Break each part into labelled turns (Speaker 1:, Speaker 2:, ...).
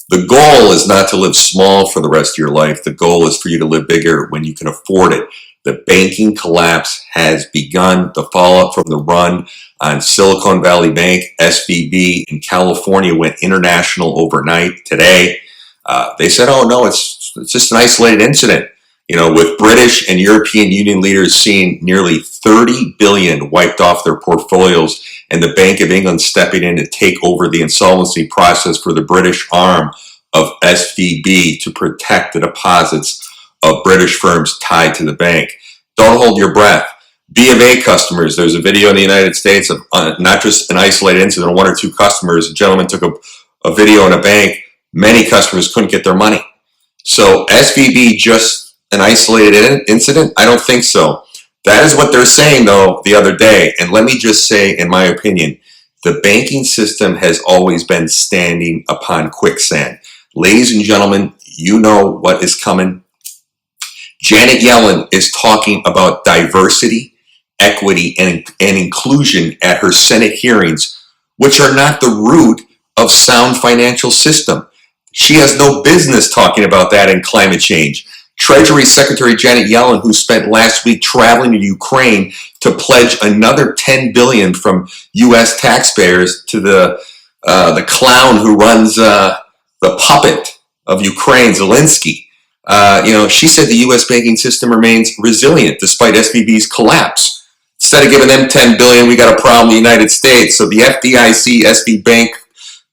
Speaker 1: The goal is not to live small for the rest of your life. The goal is for you to live bigger when you can afford it. The banking collapse has begun. The fallout from the run on Silicon Valley Bank, SVB in California, went international overnight today. They said, oh no, it's just an isolated incident. You know, with British and European Union leaders seeing nearly 30 billion wiped off their portfolios, and the Bank of England stepping in to take over the insolvency process for the British arm of SVB to protect the deposits of British firms tied to the bank. Don't hold your breath. B of A customers, there's a video in the United States of not just an isolated incident of one or two customers. A gentleman took a video in a bank. Many customers couldn't get their money. So SVB just an isolated incident? I don't think so. That is what they're saying, though, the other day. And let me just say, in my opinion, the banking system has always been standing upon quicksand. Ladies and gentlemen, you know what is coming. Janet Yellen is talking about diversity, equity, and inclusion at her Senate hearings, which are not the root of sound financial system. She has no business talking about that in climate change. Treasury Secretary Janet Yellen, who spent last week traveling to Ukraine to pledge another $10 billion from U.S. taxpayers to the clown who runs the puppet of Ukraine, Zelensky. She said the U.S. banking system remains resilient despite SVB's collapse. Instead of giving them $10 billion, we got a problem in the United States. So the FDIC, SVB Bank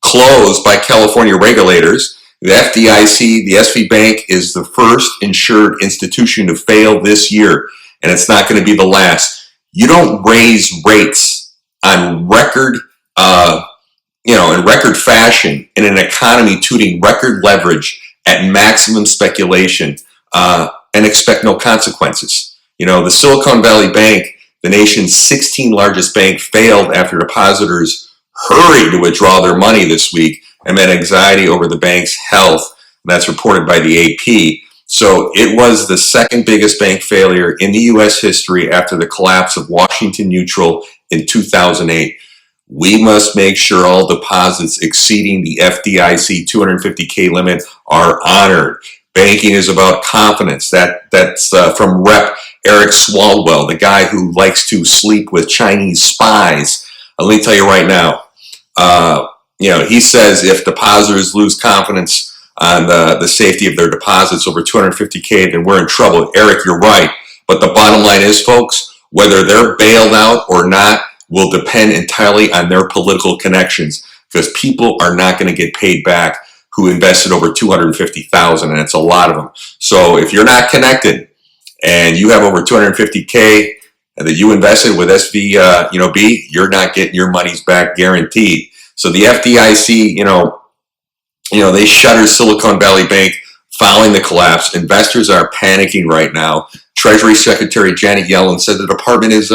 Speaker 1: closed by California regulators. The FDIC, the SV Bank, is the first insured institution to fail this year, and it's not going to be the last. You don't raise rates on record, in record fashion in an economy tooting record leverage at maximum speculation and expect no consequences. You know, the Silicon Valley Bank, the nation's 16th largest bank, failed after depositors hurried to withdraw their money this week amid anxiety over the bank's health. That's reported by the AP. So it was the second biggest bank failure in the U.S. history after the collapse of Washington Mutual in 2008. We must make sure all deposits exceeding the FDIC $250K limit are honored. Banking is about confidence. That's from Rep. Eric Swalwell, the guy who likes to sleep with Chinese spies. Let me tell you right now, he says if depositors lose confidence on the safety of their deposits over $250K, then we're in trouble. Eric, you're right. But the bottom line is, folks, whether they're bailed out or not will depend entirely on their political connections, because people are not going to get paid back who invested over $250,000, and it's a lot of them. So if you're not connected and you have over $250K that you invested with SVB, you're not getting your monies back guaranteed. So the FDIC, they shuttered Silicon Valley Bank following the collapse. Investors are panicking right now. Treasury Secretary Janet Yellen said the department is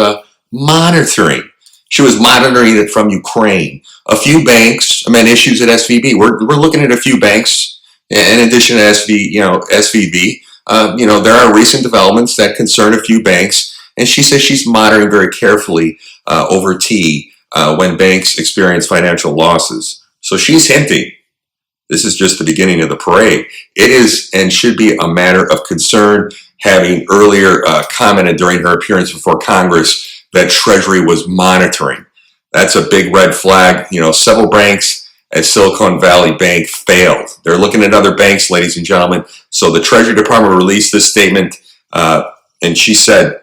Speaker 1: monitoring. She was monitoring it from Ukraine. A few banks, issues at SVB. We're looking at a few banks in addition to SVB. There are recent developments that concern a few banks, and she says she's monitoring very carefully over tea when banks experience financial losses. So she's hinting this is just the beginning of the parade. It is and should be a matter of concern, having earlier commented during her appearance before Congress that Treasury was monitoring. That's a big red flag. Several banks at Silicon Valley Bank failed. They're looking at other banks, ladies and gentlemen. So the Treasury Department released this statement, and she said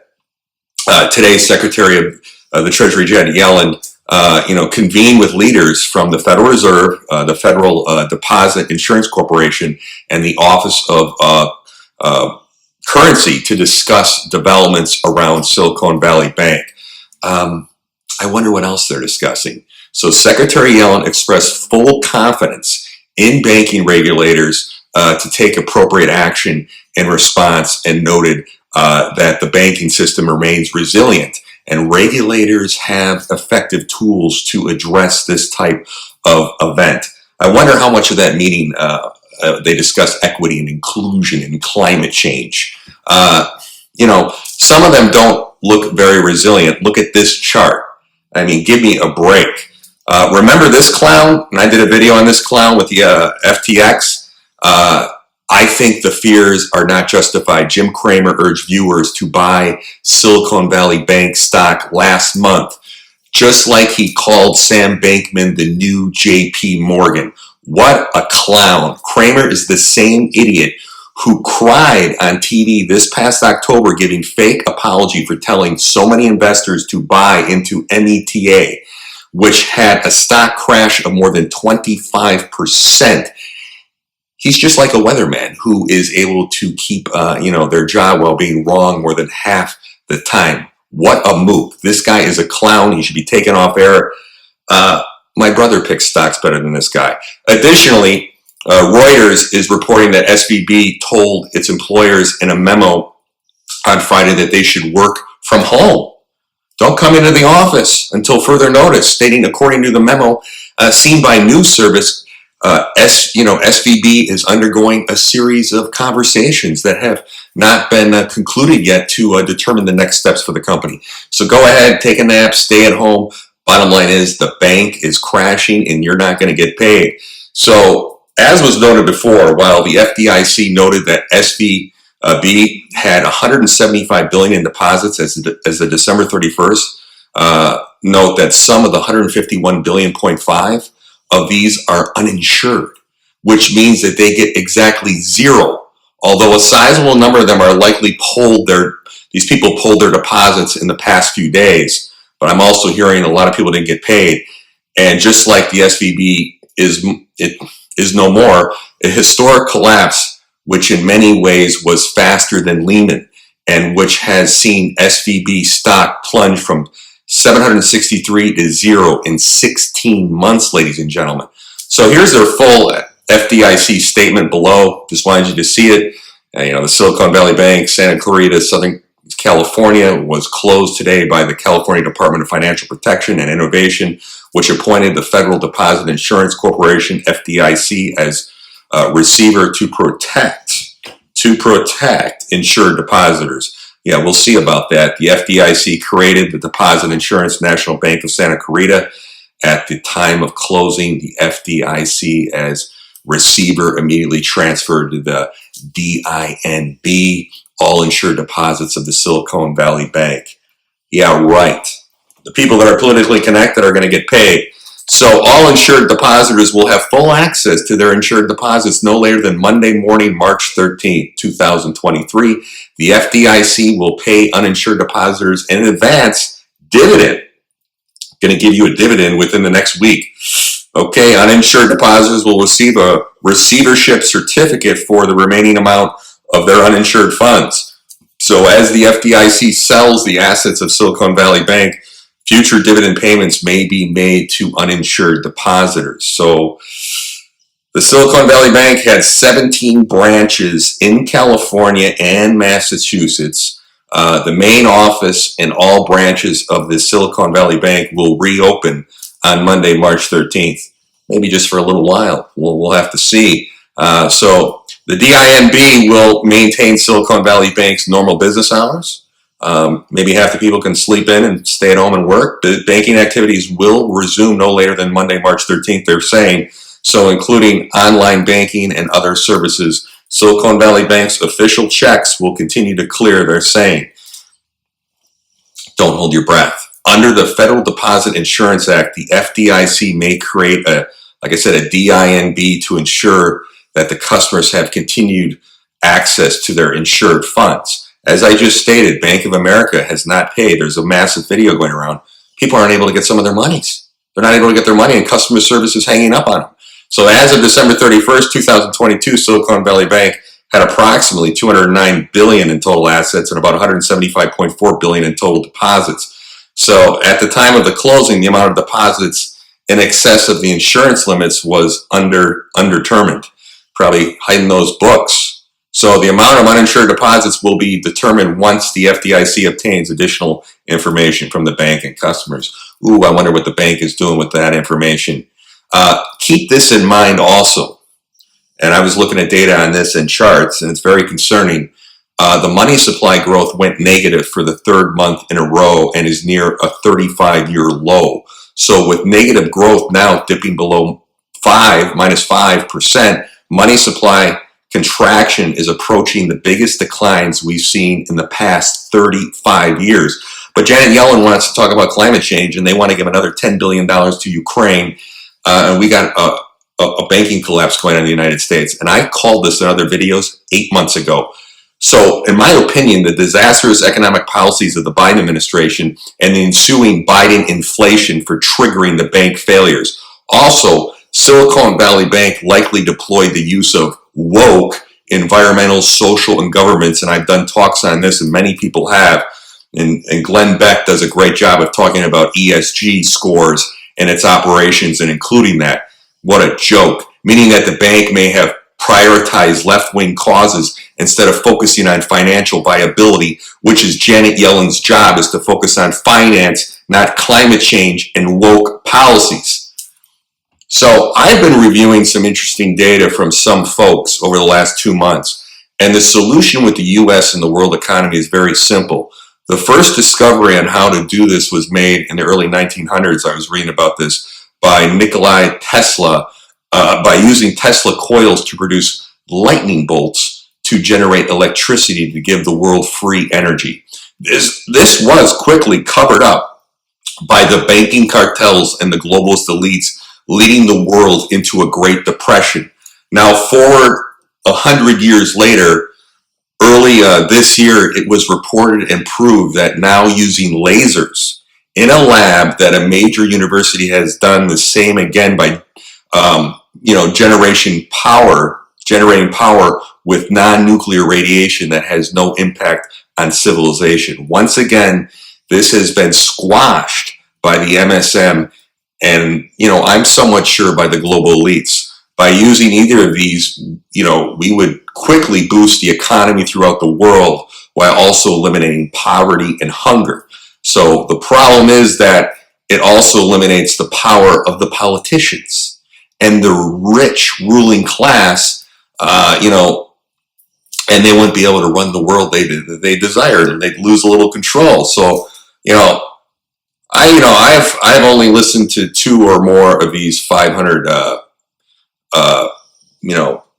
Speaker 1: today, Secretary of the Treasury Janet Yellen, convened with leaders from the Federal Reserve, the Federal Deposit Insurance Corporation, and the Office of Currency to discuss developments around Silicon Valley Bank. I wonder what else they're discussing. So Secretary Yellen expressed full confidence in banking regulators to take appropriate action in response, and noted that the banking system remains resilient and regulators have effective tools to address this type of event. I wonder how much of that meeting they discussed equity and inclusion and climate change. Some of them don't look very resilient. Look at this chart. Give me a break. Remember this clown? And I did a video on this clown with the FTX. I think the fears are not justified. Jim Cramer urged viewers to buy Silicon Valley Bank stock last month, just like he called Sam Bankman the new JP Morgan. What a clown. Cramer is the same idiot who cried on TV this past October giving fake apology for telling so many investors to buy into META, which had a stock crash of more than 25%. He's just like a weatherman who is able to keep their job while being wrong more than half the time. What a mook. This guy is a clown. He should be taken off air. My brother picks stocks better than this guy. Additionally, Reuters is reporting that SVB told its employers in a memo on Friday that they should work from home. Don't come into the office until further notice, stating according to the memo seen by news service, SVB is undergoing a series of conversations that have not been concluded yet to determine the next steps for the company. So go ahead, take a nap, stay at home. Bottom line is the bank is crashing and you're not going to get paid. So as was noted before, while the FDIC noted that SVB had $175 billion in deposits as of December 31st, note that some of the $151.5 billion of these are uninsured, which means that they get exactly zero. Although a sizable number of them are likely these people pulled their deposits in the past few days. But I'm also hearing a lot of people didn't get paid. And just like the SVB is no more, a historic collapse, which in many ways was faster than Lehman, and which has seen SVB stock plunge from 763 to zero in 16 months, ladies and gentlemen. So here's their full FDIC statement below. Just wanted you to see it. The Silicon Valley Bank, Santa Clarita, Southern California, was closed today by the California Department of Financial Protection and Innovation, which appointed the Federal Deposit Insurance Corporation, FDIC, as receiver to protect insured depositors. Yeah, we'll see about that. The FDIC created the Deposit Insurance National Bank of Santa Clarita. At the time of closing, the FDIC as receiver immediately transferred to the DINB, all insured deposits of the Silicon Valley Bank. Yeah, right. The people that are politically connected are going to get paid. So all insured depositors will have full access to their insured deposits no later than Monday morning, March 13th, 2023. The FDIC will pay uninsured depositors in advance dividend. Going to give you a dividend within the next week. Okay, uninsured depositors will receive a receivership certificate for the remaining amount of their uninsured funds. So as the FDIC sells the assets of Silicon Valley Bank, future dividend payments may be made to uninsured depositors. So the Silicon Valley Bank had 17 branches in California and Massachusetts. The main office and all branches of the Silicon Valley Bank will reopen on Monday, March 13th. Maybe just for a little while. We'll have to see. So the DINB will maintain Silicon Valley Bank's normal business hours. Maybe half the people can sleep in and stay at home and work. The banking activities will resume no later than Monday, March 13th, they're saying. So including online banking and other services, Silicon Valley Bank's official checks will continue to clear, they're saying. Don't hold your breath. Under the Federal Deposit Insurance Act, the FDIC may create a DINB to ensure that the customers have continued access to their insured funds. As I just stated, Bank of America has not paid. There's a massive video going around. People aren't able to get some of their monies. They're not able to get their money, and customer service is hanging up on them. So as of December 31st, 2022, Silicon Valley Bank had approximately $209 billion in total assets and about $175.4 billion in total deposits. So at the time of the closing, the amount of deposits in excess of the insurance limits was undetermined, probably hiding those books. So the amount of uninsured deposits will be determined once the FDIC obtains additional information from the bank and customers. Ooh, I wonder what the bank is doing with that information. Keep this in mind also. And I was looking at data on this in charts, and it's very concerning. The money supply growth went negative for the third month in a row and is near a 35-year low. So with negative growth now dipping below -5%, money supply contraction is approaching the biggest declines we've seen in the past 35 years. But Janet Yellen wants to talk about climate change, and they want to give another $10 billion to Ukraine. And we got a banking collapse going on in the United States. And I called this in other videos 8 months ago. So in my opinion, the disastrous economic policies of the Biden administration and the ensuing Biden inflation for triggering the bank failures. Also, Silicon Valley Bank likely deployed the use of woke, environmental, social, and governments. And I've done talks on this, and many people have. And Glenn Beck does a great job of talking about ESG scores and its operations and including that. What a joke. Meaning that the bank may have prioritized left-wing causes instead of focusing on financial viability, which is Janet Yellen's job, is to focus on finance, not climate change and woke policies. So I've been reviewing some interesting data from some folks over the last 2 months. And the solution with the US and the world economy is very simple. The first discovery on how to do this was made in the early 1900s. I was reading about this by Nikola Tesla, by using Tesla coils to produce lightning bolts to generate electricity to give the world free energy. This was quickly covered up by the banking cartels and the globalist elites, leading the world into a Great Depression. Now, forward 100 years later, early this year, it was reported and proved that now using lasers in a lab that a major university has done the same again by, generating power with non-nuclear radiation that has no impact on civilization. Once again, this has been squashed by the MSM and, I'm somewhat sure by the global elites. By using either of these, we would quickly boost the economy throughout the world while also eliminating poverty and hunger. So the problem is that it also eliminates the power of the politicians and the rich ruling class, and they wouldn't be able to run the world they desired, and they'd lose a little control. So, I've only listened to 2 or more of these 500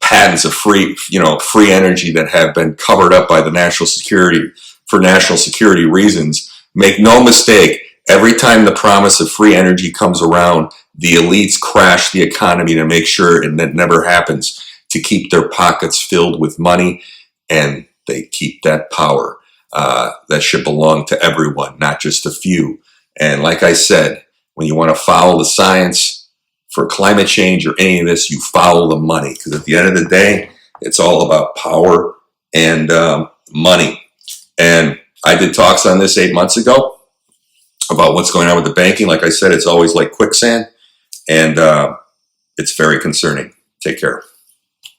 Speaker 1: patents of free energy that have been covered up by the national security reasons. Make no mistake, every time the promise of free energy comes around, the elites crash the economy to make sure and that never happens, to keep their pockets filled with money, and they keep that power that should belong to everyone, not just a few. And like I said, when you want to follow the science for climate change or any of this, you follow the money, because at the end of the day, it's all about power and money. And I did talks on this 8 months ago about what's going on with the banking. Like I said, it's always like quicksand, and it's very concerning. Take care.